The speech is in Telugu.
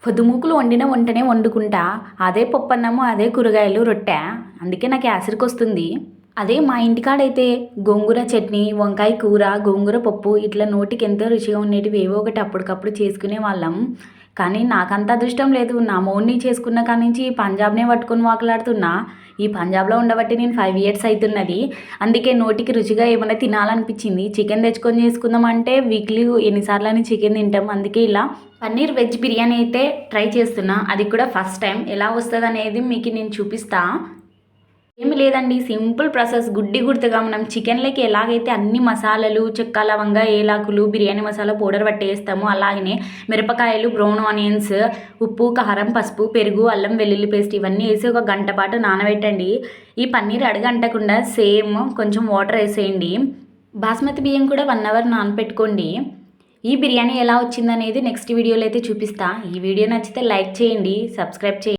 పొద్దుమూకులు వండిన వంటనే వండుకుంటా. అదే పప్పన్నము, అదే కూరగాయలు, రొట్టె. అందుకే నాకు యాసిడికొస్తుంది. అదే మా ఇంటికాడైతే గోంగూర చట్నీ, వంకాయ కూర, గోంగూర పప్పు ఇట్లా నోటికి ఎంతో రుచిగా ఉండేటివి ఏవో ఒకటి అప్పటికప్పుడు చేసుకునే వాళ్ళం. కానీ నాకంత అదృష్టం లేదు. నా మోన్ని చేసుకున్న కాడి నుంచి ఈ పంజాబ్నే పట్టుకొని వాకలాడుతున్నా. ఈ పంజాబ్లో ఉండబట్టి నేను 5 ఇయర్స్ అవుతున్నది. అందుకే నోటికి రుచిగా ఏమైనా తినాలనిపించింది. చికెన్ తెచ్చుకొని చేసుకుందాం అంటే వీక్లీ ఎన్నిసార్లని చికెన్ తింటాం. అందుకే ఇలా పన్నీర్ వెజ్ బిర్యానీ అయితే ట్రై చేస్తున్నా. అది కూడా ఫస్ట్ టైం. ఎలా వస్తుంది అనేది మీకు నేను చూపిస్తా. ఏమి లేదండి, సింపుల్ ప్రాసెస్. గుర్తుగా మనం చికెన్లోకి ఎలాగైతే అన్ని మసాలాలు, చెక్క, లవంగ, ఏలాకులు, బిర్యానీ మసాలా పౌడర్ పట్టేస్తాము, అలాగనే మిరపకాయలు, బ్రౌన్ ఆనియన్స్, ఉప్పు, కారం, పసుపు, పెరుగు, అల్లం వెల్లుల్లి పేస్ట్ ఇవన్నీ వేసి ఒక గంట పాటు నానబెట్టండి. ఈ పన్నీర్ అడగంటకుండా సేమ్ కొంచెం వాటర్ వేసేయండి. బాస్మతి బియ్యం కూడా 1 అవర్ నానపెట్టుకోండి. ఈ బిర్యానీ ఎలా వచ్చిందనేది నెక్స్ట్ వీడియోలో అయితే చూపిస్తా. ఈ వీడియో నచ్చితే లైక్ చేయండి, సబ్స్క్రైబ్ చేయండి.